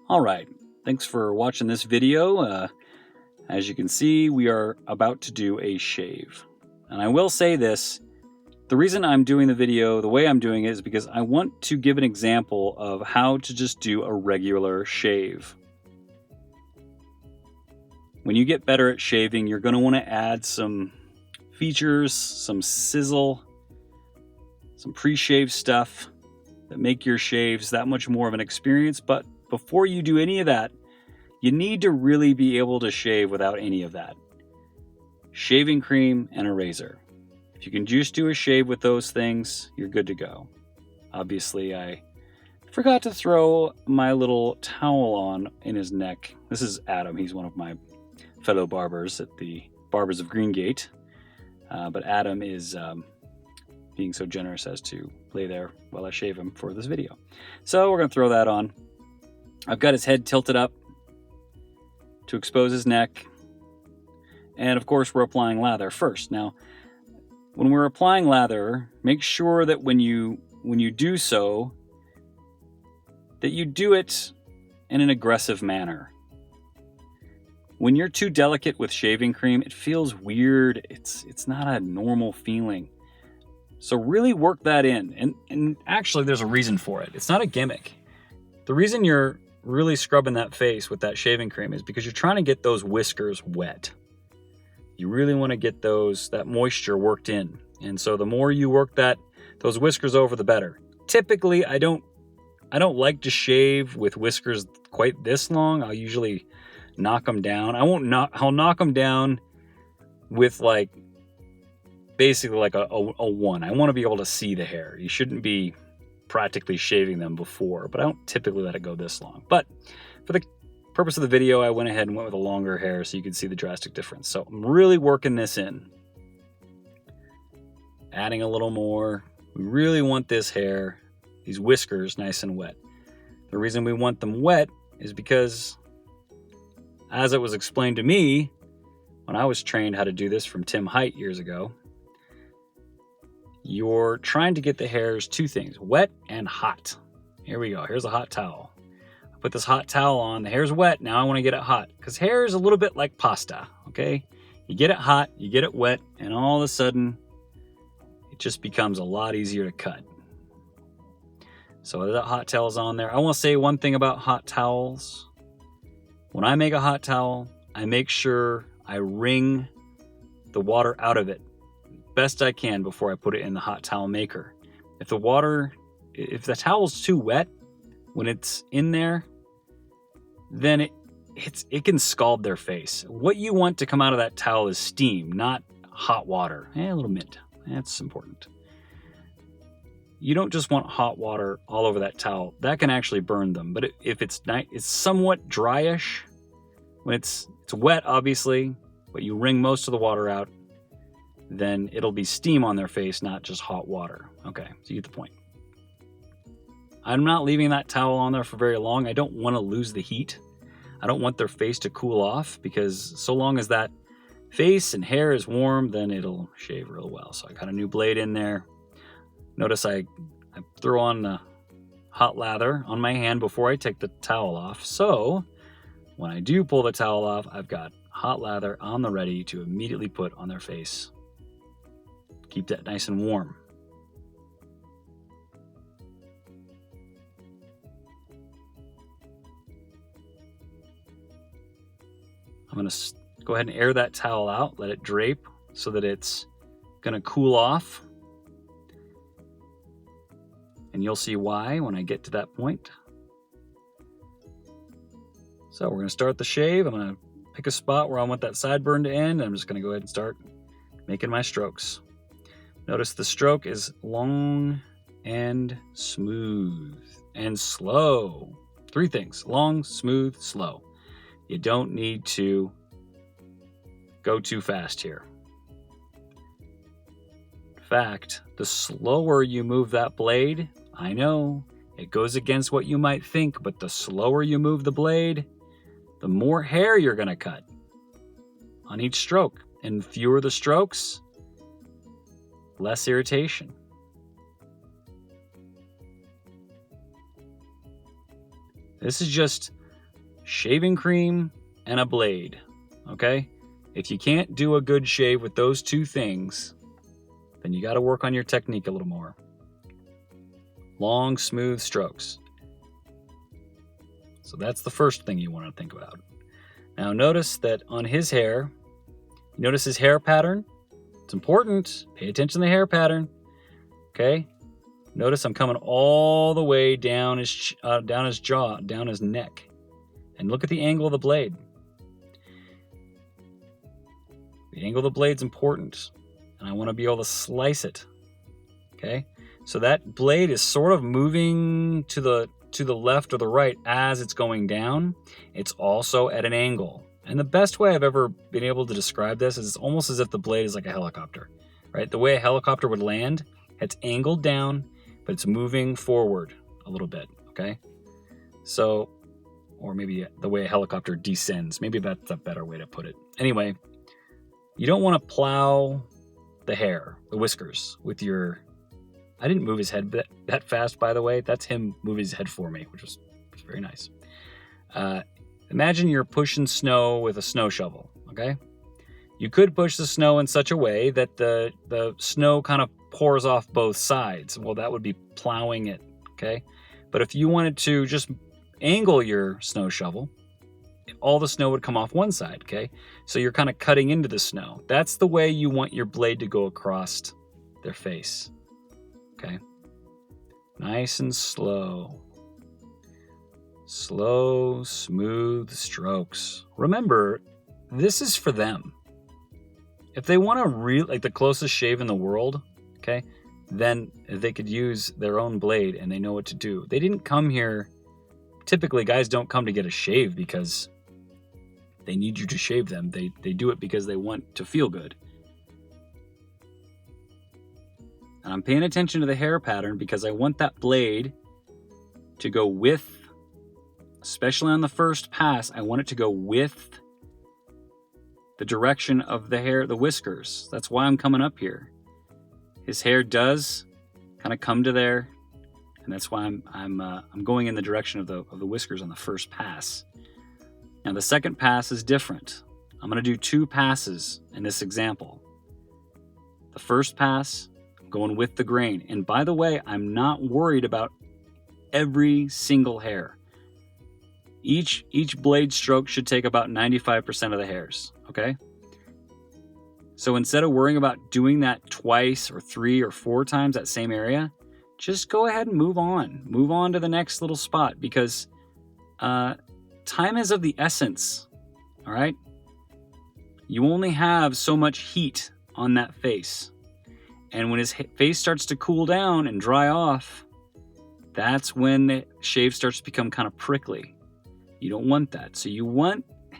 All right, thanks for watching this video. As you can see, we are about to do a shave. And I will say this, the reason I'm doing the video the way I'm doing it is because I want to give an example of how to just do a regular shave. When you get better at shaving, you're going to want to add some features, some sizzle, some pre-shave stuff that make your shaves that much more of an experience. But before you do any of that, you need to really be able to shave without any of that. Shaving cream and a razor. If you can just do a shave with those things, you're good to go. Obviously, I forgot to throw my little towel on in his neck. This is Adam. He's one of my fellow barbers at the Barbers of Greengate. But Adam is being so generous as to lay there while I shave him for this video. So we're going to throw that on. I've got his head tilted up to expose his neck. And of course, we're applying lather first. Now, when we're applying lather, make sure that when you do so, that you do it in an aggressive manner. When you're too delicate with shaving cream, it feels weird. It's not a normal feeling. So really work that in. And actually, there's a reason for it. It's not a gimmick. The reason you're really scrubbing that face with that shaving cream is because you're trying to get those whiskers wet. You really want to get that moisture worked in. And so the more you work those whiskers over, the better. Typically, I don't like to shave with whiskers quite this long. I'll usually knock them down. I'll knock them down with basically like a 1. I want to be able to see the hair. You shouldn't be practically shaving them before, but I don't typically let it go this long. But for the purpose of the video, I went ahead and went with a longer hair so you can see the drastic difference. So I'm really working this in. Adding a little more. We really want this hair, these whiskers, nice and wet. The reason we want them wet is because, as it was explained to me when I was trained how to do this from Tim Height years ago, you're trying to get the hairs 2 things, wet and hot. Here we go. Here's a hot towel. I put this hot towel on. The hair's wet. Now I want to get it hot because hair is a little bit like pasta, okay? You get it hot, you get it wet, and all of a sudden, it just becomes a lot easier to cut. So that hot towel's on there. I want to say one thing about hot towels. When I make a hot towel, I make sure I wring the water out of it best I can before I put it in the hot towel maker. If the towel's too wet when it's in there, then it can scald their face. What you want to come out of that towel is steam, not hot water. A little mint. That's important. You don't just want hot water all over that towel. That can actually burn them. But if it's somewhat dryish, when it's wet, obviously, but you wring most of the water out, then it'll be steam on their face, not just hot water. Okay, so you get the point. I'm not leaving that towel on there for very long. I don't want to lose the heat. I don't want their face to cool off, because so long as that face and hair is warm, then it'll shave real well. So I got a new blade in there. Notice I throw on the hot lather on my hand before I take the towel off. So when I do pull the towel off, I've got hot lather on the ready to immediately put on their face. Keep that nice and warm. I'm going to go ahead and air that towel out, let it drape so that it's going to cool off. And you'll see why when I get to that point. So we're going to start the shave. I'm going to pick a spot where I want that sideburn to end. I'm just going to go ahead and start making my strokes. Notice the stroke is long and smooth and slow. 3 things: long, smooth, slow. You don't need to go too fast here. In fact, the slower you move that blade, I know it goes against what you might think, but the slower you move the blade, the more hair you're going to cut on each stroke. And fewer the strokes, less irritation. This is just shaving cream and a blade, okay? If you can't do a good shave with those two things, then you got to work on your technique a little more. Long, smooth strokes. So that's the first thing you want to think about. Now notice that on his hair, notice his hair pattern. It's important. Pay attention to the hair pattern. Okay? Notice I'm coming all the way down his jaw, down his neck. And look at the angle of the blade. The angle of the blade's important. And I want to be able to slice it. Okay? So that blade is sort of moving to the left or the right as it's going down. It's also at an angle. And the best way I've ever been able to describe this is it's almost as if the blade is like a helicopter, right? The way a helicopter would land, it's angled down, but it's moving forward a little bit, okay? So, or maybe the way a helicopter descends. Maybe that's a better way to put it. Anyway, you don't want to plow the hair, the whiskers, with your... I didn't move his head that fast, by the way. That's him moving his head for me, which was very nice. Imagine you're pushing snow with a snow shovel, okay? You could push the snow in such a way that the snow kind of pours off both sides. Well, that would be plowing it, okay? But if you wanted to just angle your snow shovel, all the snow would come off one side, okay? So you're kind of cutting into the snow. That's the way you want your blade to go across their face, okay? Nice and slow. Slow, smooth strokes. Remember, this is for them. If they want to like the closest shave in the world, okay, then they could use their own blade and they know what to do. They didn't come here. Typically, guys don't come to get a shave because they need you to shave them. They do it because they want to feel good. And I'm paying attention to the hair pattern because I want that blade to go with, especially on the first pass, I want it to go with the direction of the hair, the whiskers. That's why I'm coming up here. His hair does kind of come to there, and that's why I'm going in the direction of the whiskers on the first pass. Now the second pass is different. I'm going to do 2 passes in this example. The first pass, I'm going with the grain. And by the way, I'm not worried about every single hair. Each blade stroke should take about 95% of the hairs, okay? So instead of worrying about doing that twice or 3 or 4 times that same area, just go ahead and move on. Move on to the next little spot because time is of the essence, all right? You only have so much heat on that face. And when his face starts to cool down and dry off, that's when the shave starts to become kind of prickly. You don't want that. So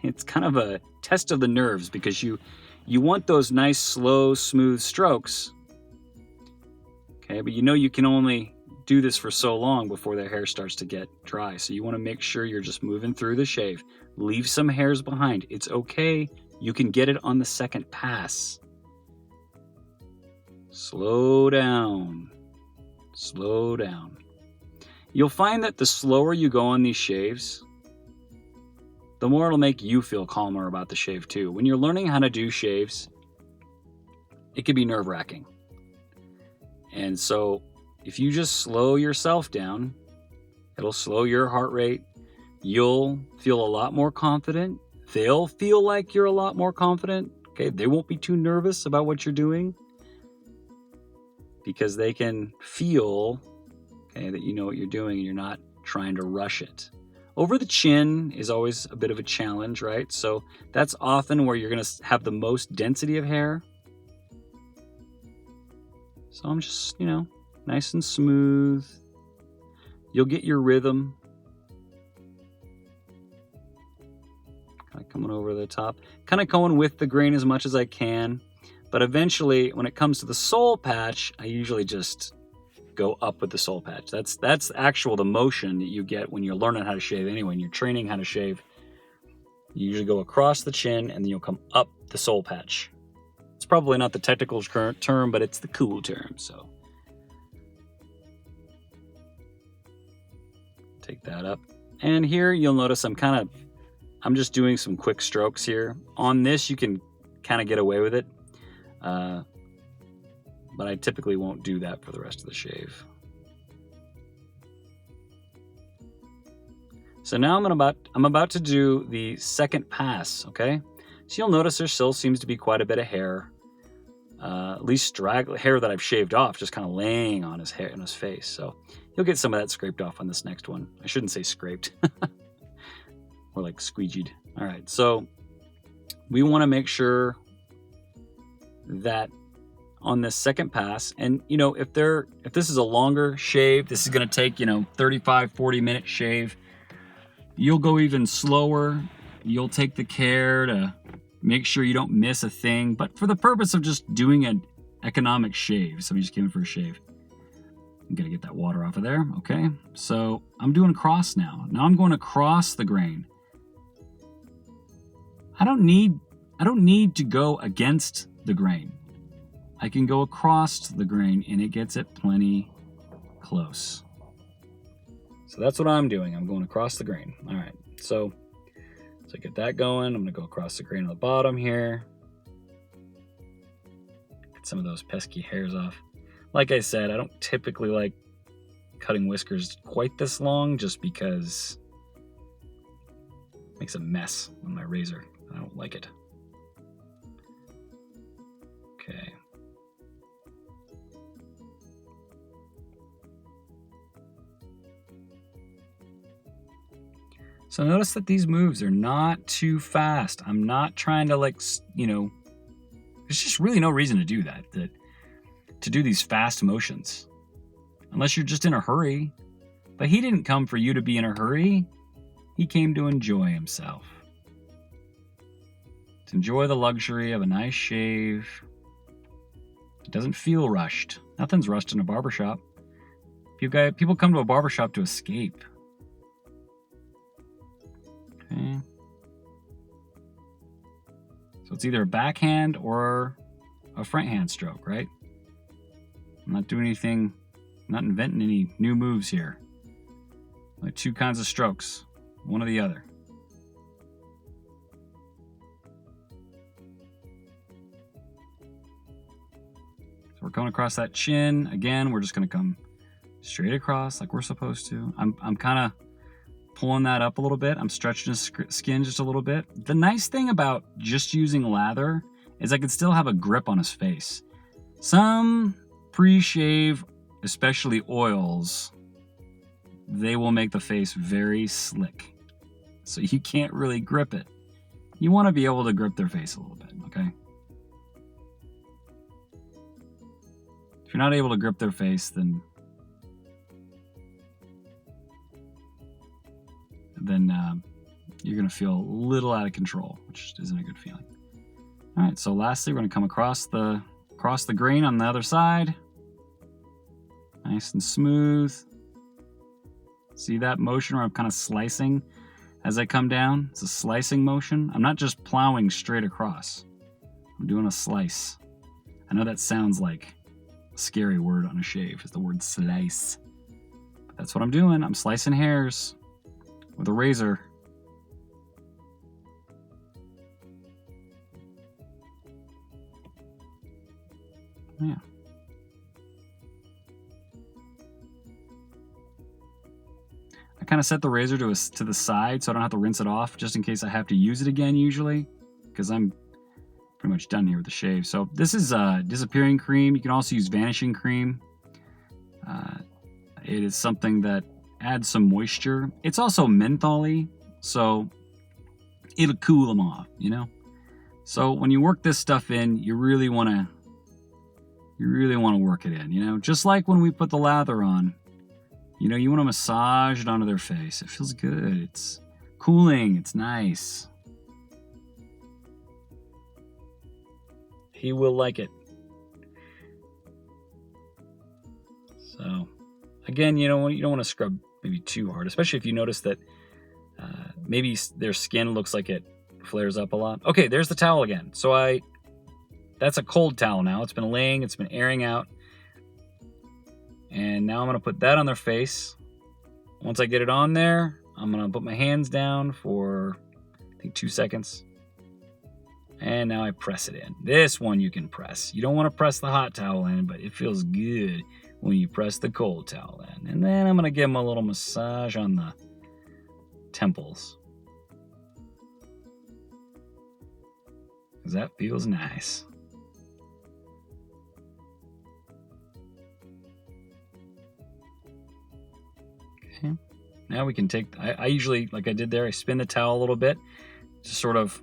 it's kind of a test of the nerves because you want those nice, slow, smooth strokes. Okay, but you can only do this for so long before their hair starts to get dry. So you want to make sure you're just moving through the shave. Leave some hairs behind. It's okay. You can get it on the second pass. Slow down. Slow down. You'll find that the slower you go on these shaves, the more it'll make you feel calmer about the shave too. When you're learning how to do shaves, it can be nerve-wracking. And so if you just slow yourself down, it'll slow your heart rate. You'll feel a lot more confident. They'll feel like you're a lot more confident. Okay, they won't be too nervous about what you're doing because they can feel, okay, that you know what you're doing and you're not trying to rush it. Over the chin is always a bit of a challenge, right? So that's often where you're going to have the most density of hair. So I'm just, nice and smooth. You'll get your rhythm. Kind of coming over the top. Kind of going with the grain as much as I can. But eventually, when it comes to the soul patch, I usually just go up with the soul patch. That's the motion that you get when you're learning how to shave anyway. When you're training how to shave, you usually go across the chin and then you'll come up the soul patch. It's probably not the technical term, but it's the cool term. So take that up. And here you'll notice I'm kind of I'm just doing some quick strokes here. On this, you can kind of get away with it. But I typically won't do that for the rest of the shave. So now I'm about to do the second pass, okay? So you'll notice there still seems to be quite a bit of hair, at least straggly hair that I've shaved off, just kind of laying on his hair, in his face. So you'll get some of that scraped off on this next one. I shouldn't say scraped, or like squeegeed. All right, so we want to make sure that on this second pass, and you know, if this is a longer shave, this is going to take, you know, 35-40 minute shave, you'll go even slower. You'll take the care to make sure you don't miss a thing, but for the purpose of just doing an economic shave. Somebody just came in for a shave. I'm gonna get that water off of there. Okay, so I'm doing cross now. Now I'm going across the grain. I don't need to go against the grain. I can go across the grain and it gets it plenty close. So that's what I'm doing. I'm going across the grain. All right, so get that going. I'm gonna go across the grain on the bottom here. Get some of those pesky hairs off. Like I said, I don't typically like cutting whiskers quite this long just because it makes a mess on my razor. I don't like it. Okay. So notice that these moves are not too fast. I'm not trying to, like, you know, there's just really no reason to do that, to do these fast motions, unless you're just in a hurry. But he didn't come for you to be in a hurry. He came to enjoy himself. To enjoy the luxury of a nice shave. It doesn't feel rushed. Nothing's rushed in a barbershop. People come to a barbershop to escape. Okay. So it's either a backhand or a front hand stroke, right? I'm not doing anything, not inventing any new moves here. Like two kinds of strokes, one or the other. So we're coming across that chin. Again, we're just gonna come straight across like we're supposed to. I'm kind of pulling that up a little bit. I'm stretching his skin just a little bit. The nice thing about just using lather is I can still have a grip on his face. Some pre-shave, especially oils, they will make the face very slick. So you can't really grip it. You want to be able to grip their face a little bit, okay? If you're not able to grip their face, then you're going to feel a little out of control, which isn't a good feeling. All right, so lastly, we're going to come across the grain on the other side. Nice and smooth. See that motion where I'm kind of slicing as I come down? It's a slicing motion. I'm not just plowing straight across. I'm doing a slice. I know that sounds like a scary word on a shave, is the word slice. But that's what I'm doing. I'm slicing hairs with a razor. Yeah. I kind of set the razor to the side so I don't have to rinse it off, just in case I have to use it again usually, because I'm pretty much done here with the shave. So this is disappearing cream. You can also use vanishing cream. It is something that adds some moisture. It's also menthol-y, so it'll cool them off, you know? So when you work this stuff in, you really want to work it in, you know? Just like when we put the lather on, you know, you want to massage it onto their face. It feels good. It's cooling. It's nice. He will like it. So, again, you don't want to scrub maybe too hard, especially if you notice that maybe their skin looks like it flares up a lot. Okay, there's the towel again. So that's a cold towel now. It's been laying, it's been airing out. And now I'm gonna put that on their face. Once I get it on there, I'm gonna put my hands down for I think 2 seconds. And now I press it in. This one you can press. You don't want to press the hot towel in, but it feels good when you press the cold towel in. And then I'm going to give them a little massage on the temples. Because that feels nice. Okay. Now we can take, I usually, like I did there, I spin the towel a little bit to sort of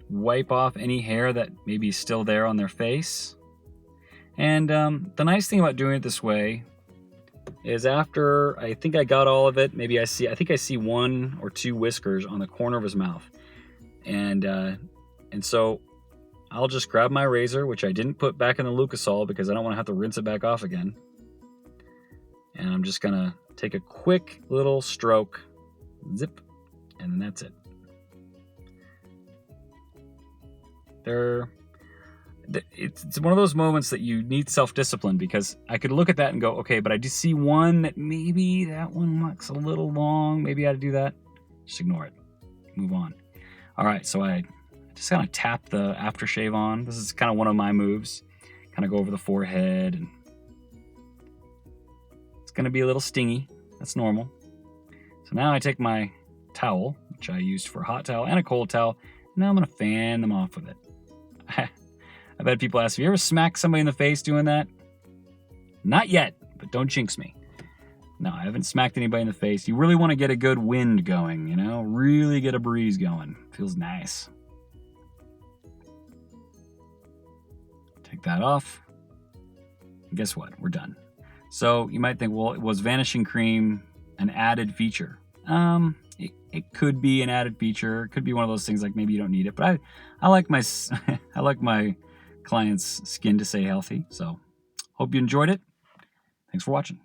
wipe off any hair that maybe is still there on their face. And the nice thing about doing it this way is after I think I got all of it, maybe I think I see 1 or 2 whiskers on the corner of his mouth. And so I'll just grab my razor, which I didn't put back in the Lucasol because I don't want to have to rinse it back off again. And I'm just gonna take a quick little stroke, zip, and then that's it. It's one of those moments that you need self-discipline, because I could look at that and go, okay, but I do see one that maybe that one looks a little long. Maybe I ought to do that. Just ignore it. Move on. All right, so I just kind of tap the aftershave on. This is kind of one of my moves. Kind of go over the forehead, and it's going to be a little stingy. That's normal. So now I take my towel, which I used for a hot towel and a cold towel, and now I'm going to fan them off with it. I've had people ask, have you ever smacked somebody in the face doing that? Not yet, but don't jinx me. No, I haven't smacked anybody in the face. You really want to get a good wind going, you know? Really get a breeze going. Feels nice. Take that off. And guess what? We're done. So you might think, well, was vanishing cream an added feature? It could be an added feature. It could be one of those things like maybe you don't need it. But I like my I like my clients' skin to stay healthy. So hope you enjoyed it. Thanks for watching.